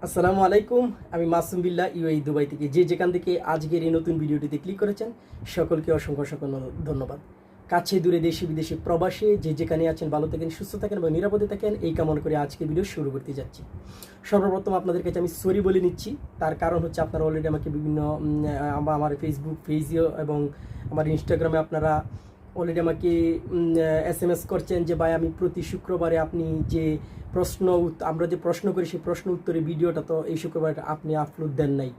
আসসালামু আলাইকুম। আমি মাসুম বিল্লাহ ইউএই দুবাই থেকে। যে যেখান থেকে আজকের এই নতুন ভিডিওটিতে ক্লিক করেছেন সকলকে অসংখ্য অসংখ্য ধন্যবাদ। কাছে দূরে দেশে বিদেশে প্রবাসে যে যেখানে আছেন ভালো থাকেন, সুস্থ থাকেন এবং নিরাপদে থাকেন এই কামনা করে আজকে ভিডিও শুরু করতে যাচ্ছি। সর্বপ্রথম আপনাদের কাছে আমি সরি বলে নিচ্ছি। তার কারণ হচ্ছে আপনারা অলরেডি আমাকে বিভিন্ন আমার ফেসবুক পেজে এবং আমার ইনস্টাগ্রামে আপনারা অলরেডি আমাকে SMS করছেন যে ভাই আমি প্রতি শুক্রবারে আপনি যে আমরা যে প্রশ্ন করি সেই প্রশ্ন উত্তরের ভিডিওটা তো এই শুক্রবার আপনি আপলোড দেন নাই।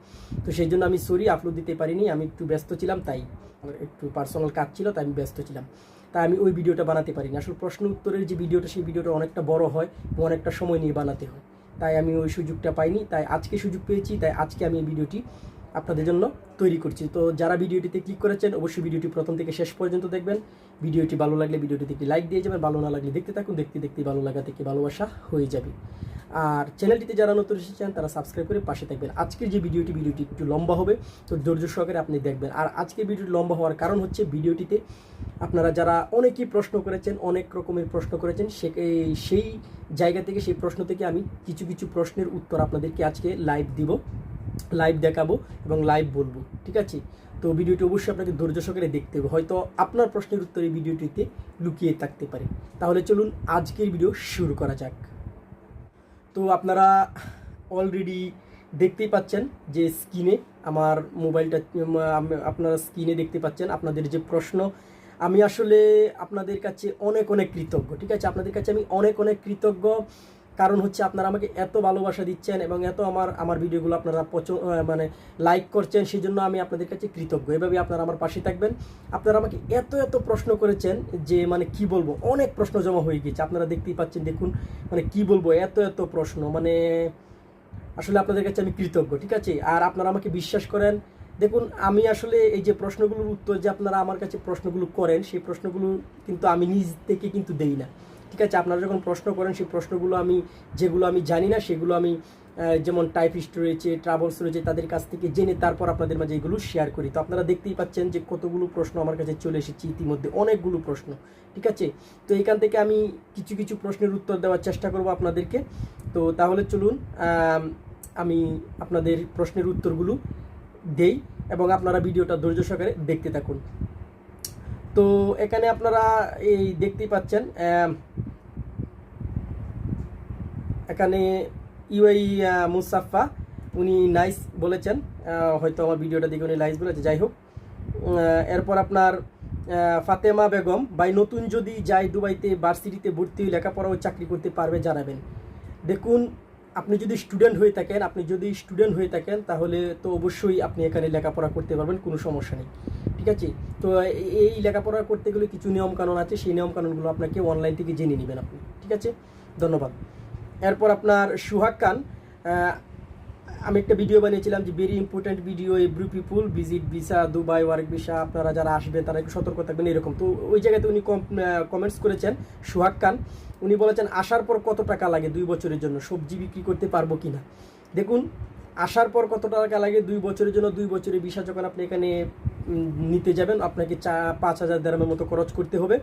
তো সেই জন্য আমি সরি আপলোড দিতে পারিনি, আমি একটু ব্যস্ত ছিলাম, তাই আমার একটু পার্সোনাল কাজ ছিল তাই আমি ব্যস্ত ছিলাম, তাই আমি ওই ভিডিওটা বানাতে পারিনি। আসলে প্রশ্ন উত্তরের যে ভিডিওটা সেই ভিডিওটা অনেকটা বড় হয় এবং অনেকটা সময় নিয়ে বানাতে হয়, তাই আমি ওই সুযোগটা পাইনি। তাই আজকে সুযোগ পেয়েছি, তাই আজকে আমি এই ভিডিওটি আপনাদের জন্য তৈরি করছি। তো যারা ভিডিওটিতে ক্লিক করেছেন অবশ্যই ভিডিওটি প্রথম থেকে শেষ পর্যন্ত দেখবেন। ভিডিওটি ভালো লাগলে ভিডিওটিতে একটি লাইক দিয়ে যাবেন, ভালো না লাগলে দেখতে থাকুন, দেখতে দেখতে ভালো লাগা থেকে ভালোবাসা হয়ে যাবে। আর চ্যানেলটিতে যারা নতুন এসেছেন তারা সাবস্ক্রাইব করে পাশে থাকবেন। আজকের যে ভিডিওটি একটু লম্বা হবে, তো ধৈর্য সহকারে আপনি দেখবেন। আর আজকের ভিডিওটি লম্বা হওয়ার কারণ হচ্ছে ভিডিওটিতে আপনারা যারা অনেকেই প্রশ্ন করেছেন, অনেক রকমের প্রশ্ন করেছেন, সেই জায়গা থেকে সেই প্রশ্ন থেকে আমি কিছু কিছু প্রশ্নের উত্তর আপনাদেরকে আজকে লাইভ দেখাবো এবং লাইভ বলবো, ঠিক আছে? তো ভিডিওটি অবশ্যই আপনাকে ধৈর্য সহকারে দেখতে হবে, হয়তো আপনার প্রশ্নের উত্তর এই ভিডিওটিতে লুকিয়ে থাকতে পারে। তাহলে চলুন আজকের ভিডিও শুরু করা যাক। তো আপনারা অলরেডি দেখতেই পাচ্ছেন যে স্ক্রিনে আমার মোবাইলটা, আপনারা স্ক্রিনে দেখতে পাচ্ছেন আপনাদের যে প্রশ্ন। আমি আসলে আপনাদের কাছে অনেক অনেক কৃতজ্ঞ, ঠিক আছে? আপনাদের কাছে আমি অনেক অনেক কৃতজ্ঞ, কারণ হচ্ছে আপনারা আমাকে এত ভালোবাসা দিচ্ছেন এবং এত আমার ভিডিওগুলো আপনারা লাইক করছেন, সেই জন্য আমি আপনাদের কাছে কৃতজ্ঞ। এভাবে আপনারা আমার পাশে থাকবেন। আপনারা আমাকে এত এত প্রশ্ন করেছেন যে কি বলবো, অনেক প্রশ্ন জমা হয়ে গেছে, আপনারা দেখতেই পাচ্ছেন। দেখুন কি বলবো, এত এত প্রশ্ন, আসলে আপনাদের কাছে আমি কৃতজ্ঞ, ঠিক আছে? আর আপনারা আমাকে বিশ্বাস করেন। দেখুন আমি আসলে এই যে প্রশ্নগুলোর উত্তর যে আপনারা আমার কাছে প্রশ্নগুলো করেন, সেই প্রশ্নগুলো কিন্তু আমি নিজ থেকে কিন্তু দেই না, ঠিক আছে? আপনারা যখন প্রশ্ন করেন সেই প্রশ্নগুলো যেগুলো আমি জানি না সেগুলো আমি যেমন টাইপিস্ট রয়েছে, ট্রাভেলস রয়েছে, তাদের কাছ থেকে জেনে তারপর আপনাদের মাঝে এগুলো শেয়ার করি। তো আপনারা দেখতেই পাচ্ছেন যে কতগুলো প্রশ্ন আমার কাছে চলে এসেছে ইতিমধ্যে, অনেকগুলো প্রশ্ন, ঠিক আছে? তো এখান থেকে আমি কিছু কিছু প্রশ্নের উত্তর দেওয়ার চেষ্টা করব আপনাদেরকে। তো তাহলে চলুন আমি আপনাদের প্রশ্নের উত্তরগুলো দেই এবং আপনারা ভিডিওটা ধৈর্য সহকারে দেখতে থাকুন। তো এখানে আপনারা এই দেখতেই পাচ্ছেন, এখানে ইউআই মুসাফা উনি নাইস বলেছেন, হয়তো আমার ভিডিওটা দেখে উনি নাইস বলেছে, যাই হোক। এরপর আপনার ফাতেমা বেগম, ভাই নতুন যদি যাই দুবাইতে ভার্সিটিতে ভর্তি হয়ে লেখাপড়া ও চাকরি করতে পারবে জানাবেন। দেখুন আপনি যদি স্টুডেন্ট হয়ে থাকেন তাহলে তো অবশ্যই আপনি এখানে লেখাপড়া করতে পারবেন, কোনো সমস্যা নেই, ঠিক আছে? তো এই লেখাপড়া করতে গেলে কিছু নিয়মকানুন আছে, সেই নিয়মকানুনগুলো আপনাকে অনলাইন থেকে জেনে নেবেন আপনি, ঠিক আছে? ধন্যবাদ। এরপর আপনার সুহাগ খান, আমি একটা ভিডিও বানিয়েছিলাম যে ভেরি ইম্পর্ট্যান্ট ভিডিও, এভরি পিপুল visit visa Dubai work visa, আপনারা যারা আসবেন তারা একটু সতর্ক থাকবেন, এরকম। তো ওই জায়গাতে উনি কমেন্টস করেছেন সুহাগ খান, উনি বলেছেন আসার পর কত টাকা লাগে 2 বছরের জন্য, সবজি বিক্রি করতে পারবো কিনা। দেখুন আসার পর কত টাকা লাগে 2 বছরের জন্য, 2 বছরের ভিসা যখন আপনি এখানে নিতে যাবেন আপনাকে 5,000 দিরহামের মতো খরচ করতে হবে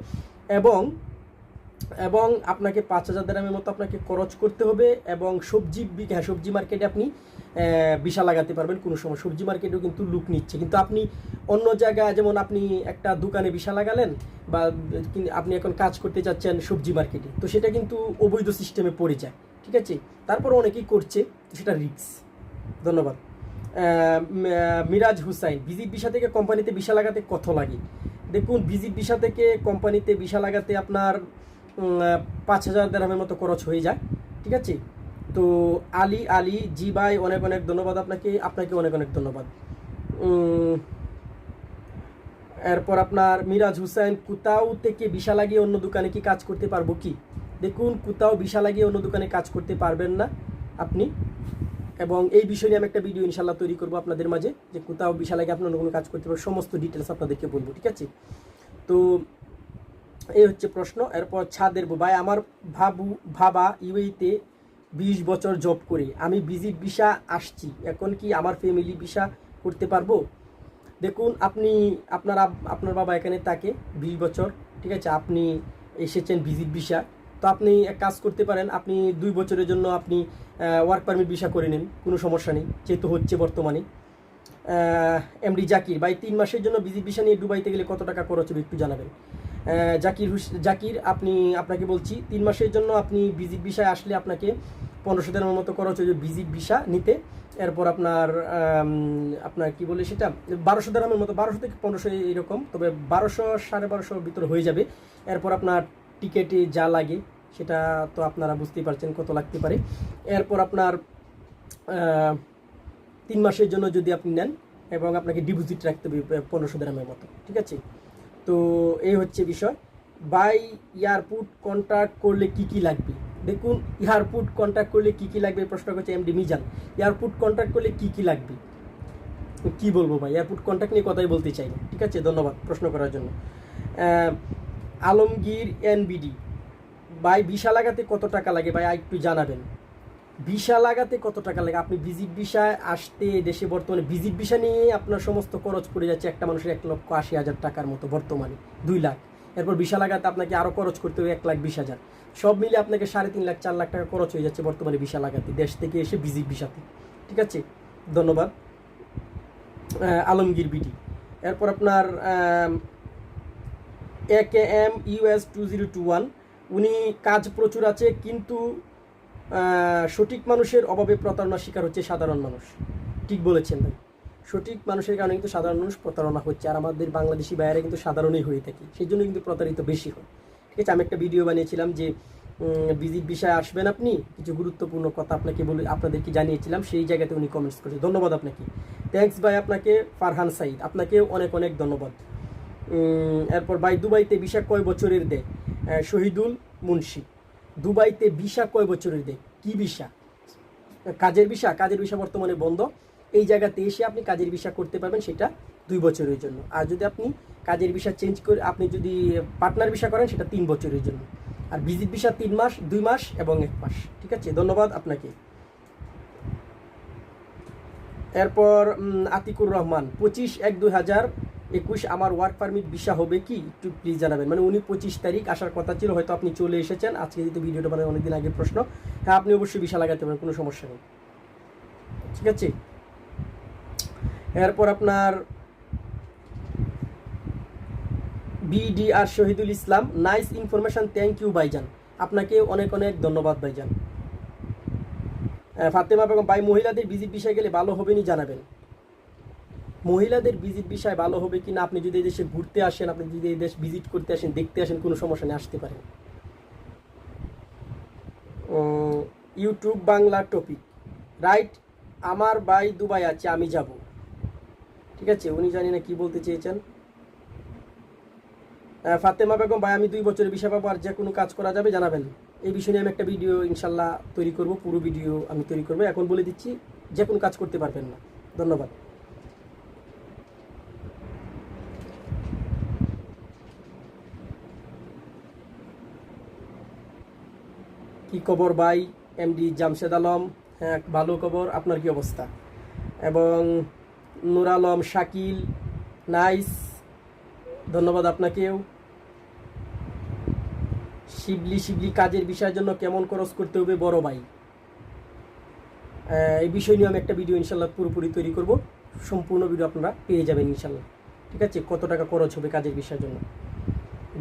এবং আপনাকে 5,000 দিরহামের মতো আপনাকে খরচ করতে হবে এবং সবজি মার্কেটে আপনি ভিসা লাগাতে পারবেন কোনো সময়। সবজি মার্কেটেও কিন্তু লুক নিচ্ছে, কিন্তু আপনি অন্য জায়গায়, যেমন আপনি একটা দোকানে ভিসা লাগালেন বা আপনি এখন কাজ করতে চাচ্ছেন সবজি মার্কেটে, তো সেটা কিন্তু অবৈধ সিস্টেমে পড়ে যায়, ঠিক আছে? তারপর অনেকেই করছে, তো সেটা রিস্ক। ধন্যবাদ। মিরাজ হুসাইন, ভিজিট ভিসা থেকে কোম্পানিতে ভিসা লাগাতে কত লাগে? দেখুন ভিজিট ভিসা থেকে কোম্পানিতে ভিসা লাগাতে আপনার 5,000 দিরহামের মতো খরচ হয়ে যায়, ঠিক আছে? তো আলী জি ভাই, অনেক অনেক ধন্যবাদ আপনাকে অনেক অনেক ধন্যবাদ। এরপর আপনার মিরাজ হুসাইন, কোথাও থেকে ভিসা লাগিয়ে অন্য দোকানে কি কাজ করতে পারবো কি? দেখুন কোথাও ভিসা লাগিয়ে অন্য দোকানে কাজ করতে পারবেন না আপনি, এবং এই বিষয় নিয়ে আমি একটা ভিডিও ইনশাল্লাহ তৈরি করবো আপনাদের মাঝে, যে কোথাও ভিসা লাগিয়ে আপনি অন্য কোনো কাজ করতে পারবেন, সমস্ত ডিটেলস আপনাদেরকে বলবো, ঠিক আছে? তো এই হচ্ছে প্রশ্ন। এরপর ছাদের ভাই, আমার ভাবা ইউএইতে 20 বছর জব করে আমি ভিজিট ভিসা আসছি, এখন কি আমার ফ্যামিলি ভিসা করতে পারবো? দেখুন আপনার বাবা এখানে থাকে 20 বছর, ঠিক আছে? আপনি এসেছেন ভিজিট ভিসা, তো আপনি এক কাজ করতে পারেন, আপনি 2 বছরের জন্য আপনি ওয়ার্ক পারমিট ভিসা করে নিন, কোনো সমস্যা নেই, যেহেতু হচ্ছে বর্তমানে। এমডি জাকির ভাই, 3 মাসের জন্য ভিজিট ভিসা নিয়ে দুবাইতে গেলে কত টাকা খরচ হবে একটু জানাবেন। জাকির আপনাকে বলছি, 3 মাসের জন্য আপনি ভিজিট ভিসায় আসলে আপনাকে 1500 দিনের মতো খরচ হয়ে যাবে ভিজিট ভিসা নিতে। এরপর আপনার কি বলে সেটা 1200 দিরহামের মতো, 1200 থেকে 1500 এরকম, তবে 1200 1250 ভিতরে হয়ে যাবে। এরপর আপনার টিকেটে যা লাগে সেটা তো আপনারা বুঝতেই পারছেন কত লাগতে পারে। এরপর আপনার 3 মাসের জন্য যদি আপনি নেন এবং আপনাকে ডিপোজিট রাখতে হবে 1500 দিরহামের মতো, ঠিক আছে। তো এই হচ্ছে বিষয়। বাই এয়ারপোর্ট কন্ট্যাক্ট করলে কি কি লাগবে? দেখুন, এয়ারপোর্ট কন্ট্যাক্ট করলে কি কি লাগবে প্রশ্ন করছে এমডি মিজান। এয়ারপোর্ট কন্ট্যাক্ট করলে কি কি লাগবে কি বলবো ভাই, এয়ারপোর্ট কন্ট্যাক্ট নিয়ে কথাই বলতে চাই না, ঠিক আছে। ধন্যবাদ প্রশ্ন করার জন্য। আলমগীর এনবিডি ভাই, ভিসা লাগাতে কত টাকা লাগে ভাই একটু জানাবেন। ভিসা লাগাতে কত টাকা লাগে? আপনি ভিজিট ভিসায় আসতে দেশে বর্তমানে ভিজিট ভিসা নিয়ে আপনার সমস্ত খরচ পড়ে যাচ্ছে একটা মানুষের 1,80,000 টাকার মতো, বর্তমানে 2 লাখ। এরপর ভিসা লাগাতে আপনাকে আরও খরচ করতে হবে 1,20,000, সব মিলে আপনাকে 3.5 লাখ 4 লাখ টাকা খরচ হয়ে যাচ্ছে বর্তমানে ভিসা লাগাতে দেশ থেকে এসে ভিজিট ভিসাতে, ঠিক আছে। ধন্যবাদ আলমগীর বিডি। এরপর আপনার AKM US 2021, উনি কাজ প্রচুর আছে কিন্তু সঠিক মানুষের অভাবে প্রতারণার শিকার হচ্ছে সাধারণ মানুষ। ঠিক বলেছেন ভাই, সঠিক মানুষের কারণে কিন্তু সাধারণ মানুষ প্রতারণা হচ্ছে, আর আমাদের বাংলাদেশি বাইরে কিন্তু সাধারণই হয়ে থাকে, সেই জন্য কিন্তু প্রতারিত বেশি হয়, ঠিক আছে। আমি একটা ভিডিও বানিয়েছিলাম যে ভিজিট ভিসায় আসবেন আপনি, কিছু গুরুত্বপূর্ণ কথা আপনাদেরকে জানিয়েছিলাম, সেই জায়গাতে উনি কমেন্টস করেছে। ধন্যবাদ আপনাকে, থ্যাঙ্কস ভাই আপনাকে। ফারহান সাইদ, আপনাকেও অনেক অনেক ধন্যবাদ। এরপর ভাই, দুবাইতে ভিসা কয় বছরের দেয়? শহীদুল মুন্সি, দুবাইতে ভিসা কয় বছরের দেয়? কি ভিসা? কাজের ভিসা? কাজের ভিসা বর্তমানে বন্ধ। এই জায়গাতে এসে আপনি কাজের ভিসা করতে পারবেন, সেটা 2 বছরের জন্য। আর যদি আপনি কাজের ভিসা চেঞ্জ করে আপনি যদি পার্টনার ভিসা করেন, সেটা 3 বছরের জন্য। আর ভিজিট ভিসা 3 মাস, 2 মাস এবং 1 মাস, ঠিক আছে। ধন্যবাদ আপনাকে। এরপর আতিকুর রহমান, 25/1/2021 আমার ওয়ার্ক পারমিট ভিসা হবে কি একটু প্লিজ জানাবেন। মানে উনি 25 তারিখ আসার কথা ছিল, হয়তো আপনি চলে এসেছেন আজকে, যেহেতু ভিডিওটা মানে অনেকদিন আগের প্রশ্ন। হ্যাঁ, আপনি অবশ্যই ভিসা লাগাতে পারেন, কোনো সমস্যা নেই, ঠিক আছে। এরপর আপনার BDR Shahidul Islam, nice information, thank you ভাইজান, আপনাকে অনেক অনেক ধন্যবাদ ভাইজান। ফাতেমা বেগম ভাই, মহিলাদের ভিজিট ভিসায় গেলে ভালো হবে নি জানাবেন। মহিলাদের ভিজিট ভিসায় ভালো হবে কি না, আপনি যদি এই দেশে ঘুরতে আসেন, আপনি যদি এই দেশ ভিজিট করতে আসেন, দেখতে আসেন, কোনো সমস্যা নেই, আসতে পারেন। ইউটিউব বাংলা টপিক, রাইট, আমার ভাই দুবাই আছে, আমি যাব, ঠিক আছে। উনি জানি না কি বলতে চেয়েছেন। ফাতেমা বেগম ভাই, আমি 2 বছরের ভিসা পাবো, আর যে কোনো কাজ করা যাবে জানাবেন। এই বিষয় নিয়ে আমি একটা ভিডিও ইনশাল্লাহ তৈরি করব, পুরো ভিডিও আমি তৈরি করবো, এখন বলে দিচ্ছি যে কোনো কাজ করতে পারবেন না। ধন্যবাদ। কি খবর ভাই? এমডি জামশেদ আলম, হ্যাঁ ভালো খবর, আপনার কি অবস্থা? এবং নূর আলম শাকিল, নাইস, ধন্যবাদ আপনাকেও। শিবলি, কাজের বিষয়ের জন্য কেমন খরচ করতে হবে বড় ভাই? এই বিষয় নিয়ে আমি একটা ভিডিও ইনশাল্লাহ পুরোপুরি তৈরি করব, সম্পূর্ণ ভিডিও আপনারা পেয়ে যাবেন ইনশাল্লাহ, ঠিক আছে। কত টাকা খরচ হবে কাজের বিষয়ের জন্য।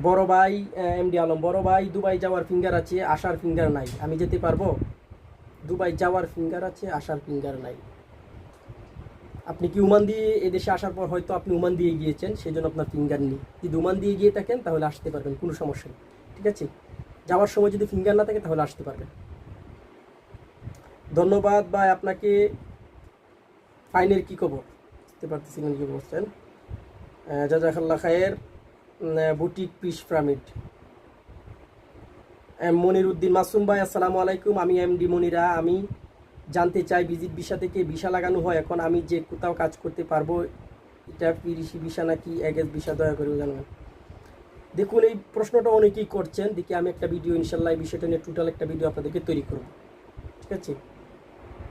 বড় ভাই এমডি আলম, বড় ভাই দুবাই যাওয়ার ফিঙ্গার আছে, আসার ফিঙ্গার নাই, আমি যেতে পারবো? দুবাই যাওয়ার ফিঙ্গার আছে, আসার ফিঙ্গার নাই। আপনি কি ওমান দিয়ে এদেশে আসার পর হয়তো আপনি ওমান দিয়ে গিয়েছেন, সেই জন্য আপনার ফিঙ্গার নেই। যদি ওমান দিয়ে গিয়ে থাকেন তাহলে আসতে পারবেন, কোনো সমস্যা নেই, ঠিক আছে। যাওয়ার সময় যদি ফিঙ্গার না থাকে তাহলে আসতে পারবেন। ধন্যবাদ ভাই আপনাকে। ফাইনের কি খবর? বুঝতে পারতেছিলেন কি বলছেন। জাজাকাল্লাহ খায়ের। বুটিক পিস পিরামিড, মনির উদ্দিন মাসুম ভাই, আসসালামু আলাইকুম, আমি এমডি মনিরা। আমি জানতে চাই, ভিজিট ভিসা থেকে ভিসা লাগানো হয়, এখন আমি যে কোথাও কাজ করতে পারবো, এটা পিরিসি ভিসা নাকি এগেজ ভিসা, দয়া করে জানাবেন। দেখুন, এই প্রশ্নটা অনেকেই করছেন, দেখি আমি একটা ভিডিও ইনশাল্লাহ এই বিষয়টা নিয়ে টোটাল একটা ভিডিও আপনাদেরকে তৈরি করব, ঠিক আছে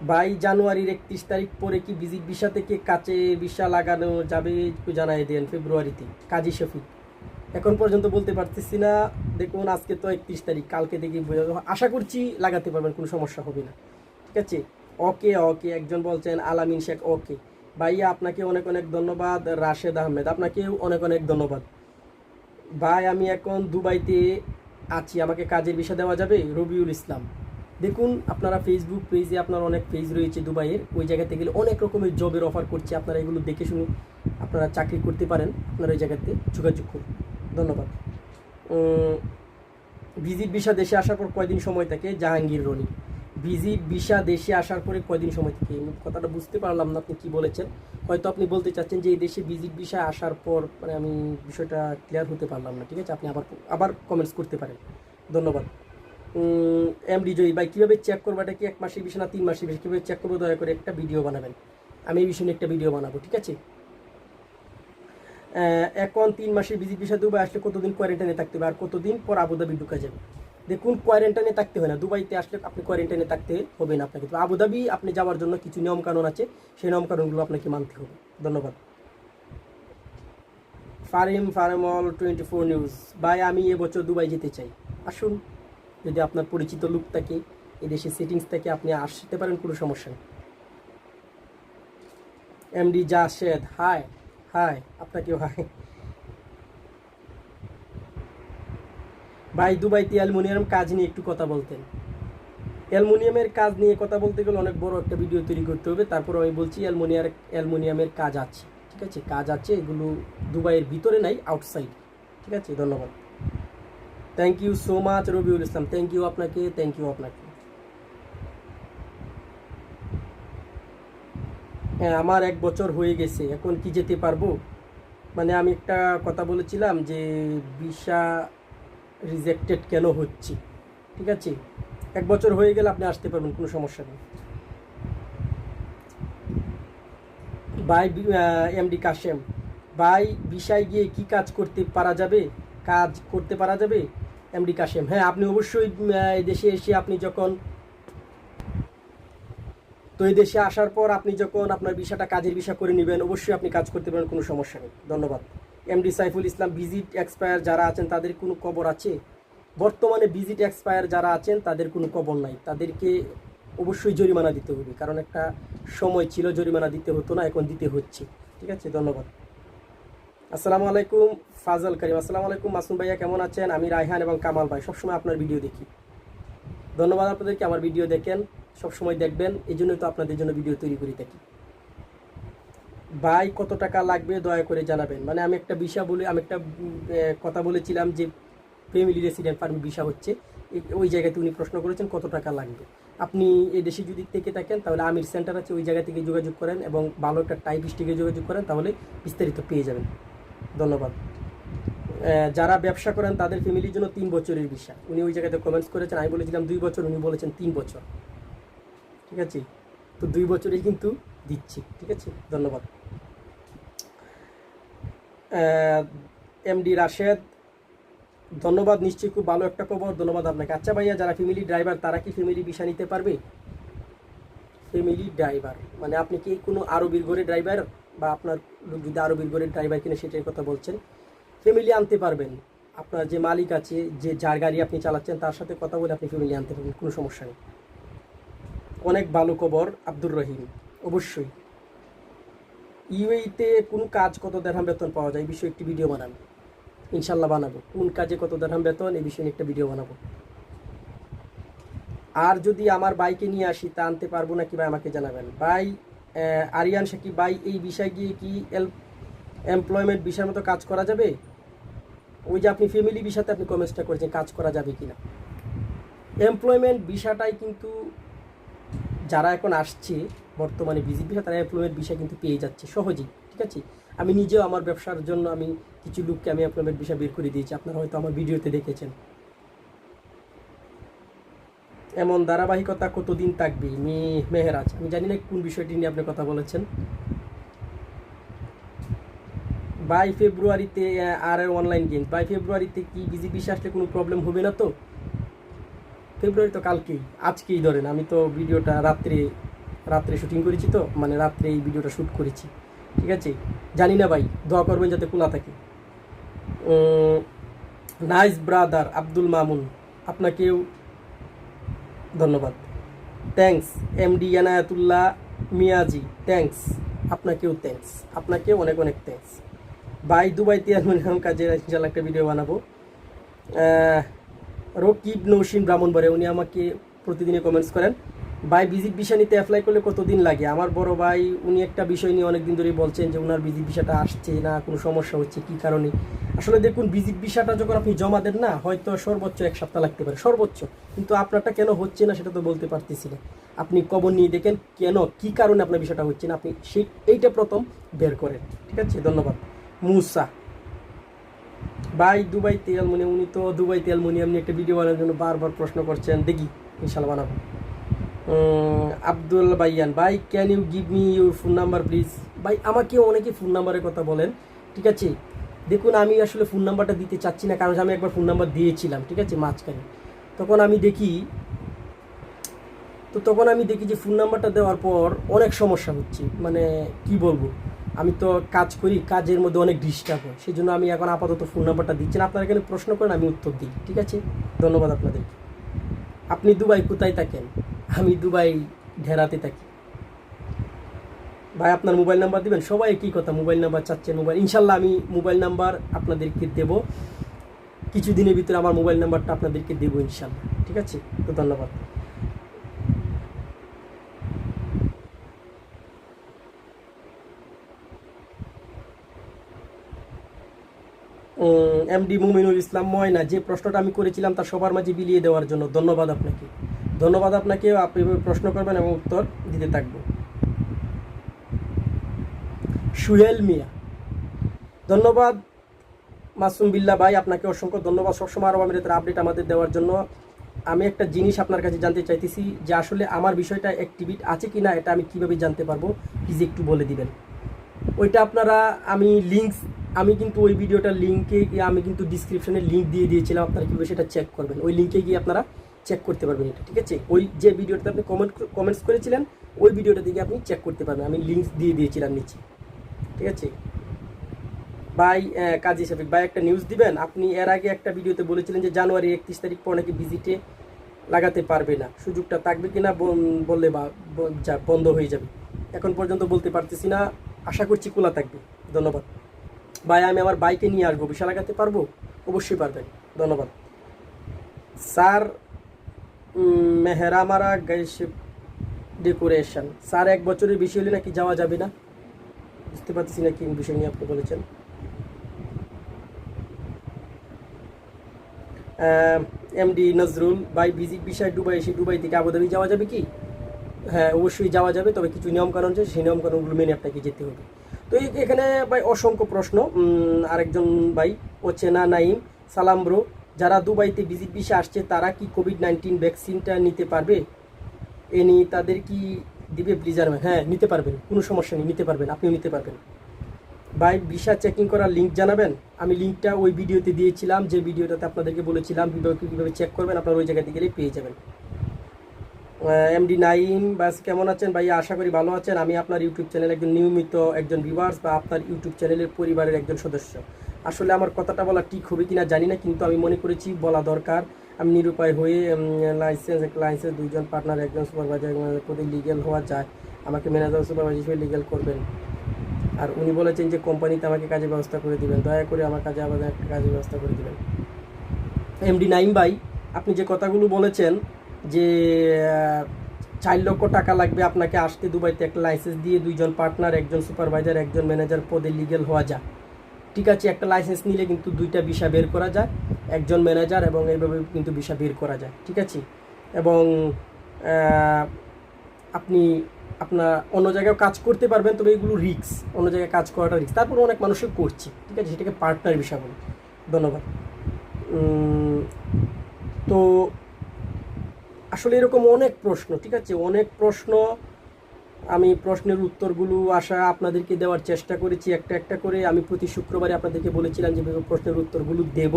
ভাই। জানুয়ারির 31 তারিখ পরে কি ভিজিট ভিসা থেকে কাজে ভিসা লাগানো যাবে একটু জানাই দেন। ফেব্রুয়ারিতে, কাজী শফিক, এখন পর্যন্ত বলতে পারতেছি না, দেখুন আজকে তো 31 তারিখ, কালকে দেখি আশা করছি লাগাতে পারবেন, কোনো সমস্যা হবে না। ঠিক আছে, ওকে ওকে। একজন বলছেন আলামিন শেখ, ওকে ভাইয়া আপনাকে অনেক অনেক ধন্যবাদ। রাশেদ আহমেদ, আপনাকেও অনেক অনেক ধন্যবাদ। ভাই আমি এখন দুবাইতে আছি, আমাকে কাজের ভিসা দেওয়া যাবে? রবিউল ইসলাম, দেখুন আপনারা ফেসবুক পেজে আপনার অনেক পেজ রয়েছে দুবাইয়ের, ওই জায়গাতে গেলে অনেক রকমের জবের অফার করছে, আপনারা এগুলো দেখে শুনে আপনারা চাকরি করতে পারেন, আপনারা ওই জায়গাতে যোগাযোগ করুন। ধন্যবাদ। ভিজিট ভিসা দেশে আসার পর কয়দিন সময় থাকে? জাহাঙ্গীর রনি, ভিজিট ভিসা দেশে আসার পরে কয়দিন সময় থাকে? কথাটা বুঝতে পারলাম না আপনি কি বলেছেন, হয়তো আপনি বলতে চাচ্ছেন যে এই দেশে ভিজিট ভিসা আসার পর, মানে আমি বিষয়টা ক্লিয়ার হতে পারলাম না। ঠিক আছে, আপনি আবার কমেন্টস করতে পারেন। ধন্যবাদ। এমডি জয়ী ভাই, কীভাবে চেক করবো এটা কি 1 মাসের বিষয় না 3 মাসের বিষয়, কীভাবে চেক করবো দয়া করে একটা ভিডিও বানাবেন, আমি এই বিষয়ে একটা ভিডিও বানাবো। ঠিক আছে, এখন 3 মাসের ভিজিট ভিসা দুবাই আসলে কতদিন কোয়ারেন্টাইনে থাকতে হবে, আর কতদিন পর আবুধাবি ঢুকা যাবে? দেখুন কোয়ারেন্টাইনে থাকতে হয় না, দুবাইতে আসলে আপনি কোয়ারেন্টাইনে থাকতে হবে না আপনাকে, তো আবুধাবি আপনি যাওয়ার জন্য কিছু নিয়মকানুন আছে, সেই নিয়মকানুনগুলো আপনাকে মানতে হবে। ধন্যবাদ। ফারেমল 24 নিউজ, ভাই আমি এবছর দুবাই যেতে চাই, আসুন, যদি আপনার পরিচিত লোক থাকে, এদেশে সেটিংস থাকে, আপনি আসতে পারেন, কোনো সমস্যা নেই। এমডি জাশেদ, হাই হাই, আপনাকেও হাই। ভাই দুবাইতে অ্যালুমিনিয়াম কাজ নিয়ে একটু কথা বলতেন। অ্যালুমিনিয়ামের কাজ নিয়ে কথা বলতে গেলে অনেক বড় একটা ভিডিও তৈরি করতে হবে, তারপর আমি বলছি অ্যালুমিনিয়ামের কাজ আছে। ঠিক আছে, কাজ আছে, এগুলো দুবাইয়ের ভিতরে নাই, আউটসাইড। ঠিক আছে, ধন্যবাদ। Thank you so much Rabiul Islam, thank you আপনাকে, থ্যাংক ইউ আপনাকে। হ্যাঁ আমার 1 বছর হয়ে গেছে, এখন কি যেতে পারবো? মানে আমি একটা কথা বলেছিলাম যে ভিসা রিজেক্টেড কেন হচ্ছে। ঠিক আছে, 1 বছর হয়ে গেলে আপনি আসতে পারবেন, কোনো সমস্যা নেই। ভাই এমডি কাশেম, ভাই ভিসায় গিয়ে কি কাজ করতে পারা যাবে? এমডি কাশেম, হ্যাঁ আপনি অবশ্যই এই দেশে এসে আপনি যখন, তো এই দেশে আসার পর আপনি যখন আপনার ভিসাটা কাজের ভিসা করে নেবেন, অবশ্যই আপনি কাজ করতে পারেন, কোনো সমস্যা নেই। ধন্যবাদ। MD Saiful Islam, visit expire যারা আছেন তাদের কোনো খবর আছে? বর্তমানে ভিজিট এক্সপায়ার যারা আছেন তাদের কোনো খবর নাই, তাদেরকে অবশ্যই জরিমানা দিতে হবে, কারণ একটা সময় ছিল জরিমানা দিতে হতো না, এখন দিতে হচ্ছে। ঠিক আছে, ধন্যবাদ। আসসালামু আলাইকুম ফাজল করিম, আসসালামু আলাইকুম মাসুম ভাইয়া, কেমন আছেন? আমি রায়হান এবং কামাল ভাই সবসময় আপনার ভিডিও দেখি। ধন্যবাদ আপনাদেরকে, আমার ভিডিও দেখেন, সবসময় দেখবেন, এই জন্যই তো আপনাদের জন্য ভিডিও তৈরি করে থাকি। ভাই কত টাকা লাগবে দয়া করে জানাবেন, মানে আমি একটা কথা বলেছিলাম যে ফ্যামিলি রেসিডেন্ট পারমিট ভিসা হচ্ছে, ওই জায়গাতে উনি প্রশ্ন করেছেন কত টাকা লাগবে। আপনি এই দেশে যদি থেকে থাকেন তাহলে আমির সেন্টার আছে, ওই জায়গা থেকে যোগাযোগ করেন এবং ভালো একটা টাইপিস্টে যোগাযোগ করেন, তাহলে বিস্তারিত পেয়ে যাবেন। ধন্যবাদ। যারা ব্যবসা করেন তাদের ফ্যামিলির জন্য 3 বছরের ভিসা, উনি ওই জায়গাতে কমেন্টস করেছেন, আমি বলেছিলাম 2 বছর, উনি বলেছেন 3 বছর। ঠিক আছে, তো 2 বছরেই কিন্তু দিচ্ছি। ঠিক আছে, ধন্যবাদ। এমডি রাশেদ, ধন্যবাদ, নিশ্চয়ই খুব ভালো একটা খবর, ধন্যবাদ আপনাকে। আচ্ছা ভাইয়া, যারা ফ্যামিলি ড্রাইভার তারা কি ফ্যামিলি ভিসা নিতে পারবে? ফ্যামিলি ড্রাইভার মানে আপনি কি কোনো আরবির ঘরে ড্রাইভার, বা আপনার লোক যদি আরবির ঘরে ড্রাইভার কিনে সেটার কথা বলছেন? ফ্যামিলি আনতে পারবেন, আপনার যে মালিক আছে, যে যার গাড়ি আপনি চালাচ্ছেন তার সাথে কথা বলে আপনি ফ্যামিলি আনতে পারবেন, কোনো সমস্যা নেই। অনেক ভালো খবর আব্দুর রহিম, অবশ্যই। ইউএইতে কোনো কাজ কত দিরহাম বেতন পাওয়া যায় এই বিষয়ে একটি ভিডিও বানান, ইনশাল্লাহ বানাবো। কোন কাজে কত দিরহাম বেতন এই বিষয়ে একটা ভিডিও বানাবো। আর যদি আমার বাইকে নিয়ে আসি তা আনতে পারবো না কি ভাই, আমাকে জানাবেন। ভাই আরিয়ান সাকিব ভাই, এই বিষয় গিয়ে কি এমপ্লয়মেন্ট বিষয়ের মতো কাজ করা যাবে? ওই যে আপনি ফ্যামিলি বিষয়তে আপনি কমেন্টসটা করেছেন, কাজ করা যাবে কিনা। এমপ্লয়মেন্ট বিষয়টাই কিন্তু যারা এখন আসছে বর্তমানে ভিজিট ভিসা, তারা এমপ্লয়মেন্ট বিষয় কিন্তু পেয়ে যাচ্ছে সহজেই। ঠিক আছে, আমি নিজেও আমার ব্যবসার জন্য আমি কিছু লোককে আমি এমপ্লয়মেন্ট বিষয় বের করে দিয়েছি, আপনারা হয়তো আমার ভিডিওতে দেখেছেন। এমন ধারাবাহিকতা কতদিন থাকবে? মেহেরাজ, আমি জানি না কোন বিষয়টি নিয়ে আপনি কথা বলেছেন। বাই ফেব্রুয়ারিতে আর অনলাইন গেম, বাই ফেব্রুয়ারিতে কি ভিজিট ভিসা আসলে কোনো প্রবলেম হবে না তো? ফেব্রুয়ারি তো কালকেই, আজকেই ধরেন, আমি তো ভিডিওটা রাত্রে শুটিং করেছি, তো মানে রাত্রে এই ভিডিওটা শ্যুট করেছি। ঠিক আছে, জানি না ভাই, দোয়া করবেন যাতে খোলা থাকে। নাইস ব্রাদার আব্দুল মামুন, আপনাকেও ধন্যবাদ। Thanks MD Enayetullah Miyaji, thanks, আপনাকেও থ্যাংকস, আপনাকেও অনেক অনেক থ্যাংকস ভাই। দুবাইতে অ্যালুমিনিয়াম কাজের ইনশাল্লাহ একটা ভিডিও বানাবো। রকিব নৌসিন ব্রাহ্মণবাড়িয়া, উনি আমাকে প্রতিদিনই কমেন্টস করেন, ভাই ভিজিট ভিসা নিতে অ্যাপ্লাই করলে কতদিন লাগে? আমার বড় ভাই উনি একটা বিষয় নিয়ে অনেক দিন ধরেই বলছেন যে ওনার ভিজিট ভিসাটা আসছে না, কোনো সমস্যা হচ্ছে, কী কারণে। আসলে দেখুন, ভিজিট ভিসাটা যখন আপনি জমা দেন না, হয়তো সর্বোচ্চ 1 সপ্তাহ লাগতে পারে, সর্বোচ্চ। কিন্তু আপনারটা কেন হচ্ছে না সেটা তো বলতে পারতেছি না। আপনি খবর নিয়ে দেখেন কেন, কী কারণে আপনার বিষয়টা হচ্ছে না, আপনি এইটা প্রথম বের করেন। ঠিক আছে, ধন্যবাদ। মুসা ভাই দুবাইতে অ্যালুমিনিয়াম, উনি তো দুবাইতে অ্যালুমিনিয়াম নিয়ে একটা ভিডিও বানানোর জন্য বারবার প্রশ্ন করছেন, দেখি ইনশাল্লাহ বানাবো। আব্দুল ভাইয়ান ভাই, can you give me your phone number please? ভাই আমাকে অনেকে ফোন নাম্বারের কথা বলেন, ঠিক আছে। দেখুন, আমি আসলে ফোন নাম্বারটা দিতে চাচ্ছি না, কারণ আমি একবার ফোন নাম্বার দিয়েছিলাম, ঠিক আছে, মাঝখানে। তখন আমি দেখি যে ফোন নাম্বারটা দেওয়ার পর অনেক সমস্যা হচ্ছে, মানে কি বলবো, আমি তো কাজ করি, কাজের মধ্যে অনেক ডিস্টার্ব হয়, সেই জন্য আমি এখন আপাতত ফোন নাম্বারটা দিচ্ছি না। আপনারা এখানে প্রশ্ন করেন, আমি উত্তর দিই, ঠিক আছে। ধন্যবাদ আপনাদেরকে। আপনি দুবাই কোথায় থাকেন? আমি দুবাই ঢেরাতে থাকি। ভাই আপনার মোবাইল নাম্বার দিবেন? সবাই একই কথা, মোবাইল নাম্বার চাচ্ছেন। মোবাইল ইনশাল্লাহ আমি মোবাইল নাম্বার আপনাদেরকে দেব, কিছুদিনের ভিতরে আমার মোবাইল নাম্বারটা আপনাদেরকে দেবো ইনশাল্লাহ, ঠিক আছে। তো ধন্যবাদ। এমডি মুমিনুল ইসলাম ময়না, যে প্রশ্নটা আমি করেছিলাম তা সবার মাঝে বিলিয়ে দেওয়ার জন্য ধন্যবাদ আপনাকে। ধন্যবাদ আপনাকে, আপনি প্রশ্ন করবেন এবং উত্তর দিতে থাকবো। সুহেল মিয়া, ধন্যবাদ। মাসুম বিল্লাহ ভাই, আপনাকে অসংখ্য ধন্যবাদ সবসময় আরব আমিরাতের আপডেট আমাদের দেওয়ার জন্য। আমি একটা জিনিস আপনার কাছে জানতে চাইতেছি যে আসলে আমার বিষয়টা অ্যাক্টিভিট আছে কি না, এটা আমি কীভাবে জানতে পারবো, প্লিজ একটু বলে দিবেন। ওইটা আপনারা, আমি কিন্তু ওই ভিডিওটার লিঙ্কে গিয়ে আমি কিন্তু ডিসক্রিপশনে লিঙ্ক দিয়ে দিয়েছিলাম, আপনারা কীভাবে সেটা চেক করবেন, ওই লিঙ্কে গিয়ে আপনারা চেক করতে পারবেন এটা, ঠিক আছে। ওই যে ভিডিওটাতে আপনি কমেন্টস করেছিলেন, ওই ভিডিওটা দিকে আপনি চেক করতে পারবেন, আমি লিঙ্ক দিয়ে দিয়েছিলাম নিচে, ঠিক আছে। ভাই কাজী শফিক ভাই, একটা নিউজ দিবেন? আপনি এর আগে একটা ভিডিওতে বলেছিলেন যে জানুয়ারি 31 তারিখ পর নাকি ভিজিটে লাগাতে পারবে না, সুযোগটা থাকবে কিনা বললে বা যা বন্ধ হয়ে যাবে। এখন পর্যন্ত বলতে পারতেছি না, আশা করছি খোলা থাকবে। ধন্যবাদ ভাই। আমি আমার বাইকে নিয়ে আসবো, ভিসা লাগাতে পারবো? অবশ্যই পারবেন। ধন্যবাদ স্যার। মেহরামারা গাইছে ডেকোরেশন, স্যার 1 বছরের বেশি হলে নাকি যাওয়া যাবে না, বুঝতে পারতেছি না কি বিষয় নিয়ে আপনি বলেছেন। এমডি নজরুল ভাই, ভিজিট বিষয় দুবাই, এসে দুবাই থেকে আবুধাবি যাওয়া যাবে কি? হ্যাঁ অবশ্যই যাওয়া যাবে, তবে কিছু নিয়মকানুন আছে, সেই নিয়মকানুনগুলো মেনে আপনাকে যেতে হবে। তো এখানে ভাই অসংখ্য প্রশ্ন। আরেকজন ভাই চেনা নাইম, সালাম ব্রো, যারা দুবাইতে ভিজিট ভিসা আসছে তারা কি কোভিড-19 ভ্যাকসিনটা নিতে পারবে? তাদের কি দিবে প্লিজ? হ্যাঁ নিতে পারবেন, কোনো সমস্যা নেই, নিতে পারবেন, আপনিও নিতে পারবেন। ভাই ভিসা চেকিং করার লিঙ্ক জানাবেন? আমি লিঙ্কটা ওই ভিডিওতে দিয়েছিলাম, যে ভিডিওটাতে আপনাদেরকে বলেছিলাম কীভাবে চেক করবেন, আপনারা ওই জায়গাতে গেলেই পেয়ে যাবেন। এমডি নাইম বাস, কেমন আছেন ভাই? আশা করি ভালো আছেন। আমি আপনার ইউটিউব চ্যানেল একজন নিয়মিত একজন ভিউয়ার্স বা আপনার ইউটিউব চ্যানেলের পরিবারের একজন সদস্য। আসলে আমার কথাটা বলা ঠিক হবে কিনা জানি না, কিন্তু আমি মনে করেছি বলা দরকার। আমি নিরুপায় হয়ে লাইসেন্স 2জন পার্টনার, একজন সুপারভাইজার পদে লিগ্যাল হওয়া যায়, আমাকে ম্যানেজার সুপারভাইজার হিসেবে লিগ্যাল করবেন। আর উনি বলেছেন যে কোম্পানিতে আমাকে কাজের ব্যবস্থা করে দিবেন, দয়া করে আমার কাজে আমাদের একটা কাজের ব্যবস্থা করে দিবেন। এমডি নাইম ভাই, আপনি যে কথাগুলো বলেছেন যে 4 লক্ষ টাকা লাগবে আপনাকে আসতে দুবাইতে, একটা লাইসেন্স দিয়ে 2জন পার্টনার, একজন সুপারভাইজার, একজন ম্যানেজার পদে লিগ্যাল হওয়া যায়, ঠিক আছে। একটা লাইসেন্স নিলে কিন্তু 2টা ভিসা বের করা যায়, একজন ম্যানেজার, এবং এইভাবে কিন্তু ভিসা বের করা যায়, ঠিক আছে। এবং আপনি আপনার অন্য জায়গায় কাজ করতে পারবেন, তবে এগুলো রিস্ক, অন্য জায়গায় কাজ করাটা রিস্ক। তারপর অনেক মানুষই করছে, ঠিক আছে, সেটাকে পার্টনার ভিসা বলে। ধন্যবাদ। তো আসলে এরকম অনেক প্রশ্ন, ঠিক আছে, অনেক প্রশ্ন। আমি প্রশ্নের উত্তরগুলো আপনাদেরকে দেওয়ার চেষ্টা করেছি একটা একটা করে। আমি প্রতি শুক্রবারে আপনাদেরকে বলেছিলাম যে প্রশ্নের উত্তরগুলো দেব।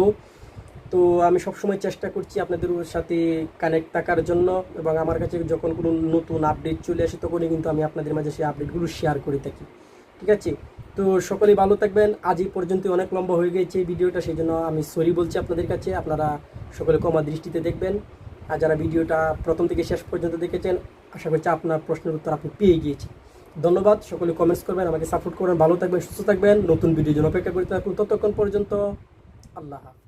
তো আমি সবসময় চেষ্টা করছি আপনাদের সাথে কানেক্ট থাকার জন্য, এবং আমার কাছে যখন কোনো নতুন আপডেট চলে আসে তখনই কিন্তু আমি আপনাদের মাঝে সেই আপডেটগুলো শেয়ার করে থাকি, ঠিক আছে। তো তো সকলেই ভালো থাকবেন। আজ এই পর্যন্ত অনেক লম্বা হয়ে গেছে এই ভিডিওটা, সেই জন্য আমি সরি বলছি আপনাদের কাছে। আপনারা সকলে ক্ষমা দৃষ্টিতে দেখবেন। আর যারা ভিডিওটা প্রথম থেকে শেষ পর্যন্ত দেখেছেন, আশা করছি আপনার প্রশ্নের উত্তর আপনি পেয়ে গিয়েছেন। ধন্যবাদ। সকলে কমেন্টস করবেন, আমাকে সাপোর্ট করবেন। ভালো থাকবেন, সুস্থ থাকবেন। নতুন ভিডিওর জন্য অপেক্ষা করতে থাকুন। ততক্ষণ পর্যন্ত আল্লাহ হাফেজ।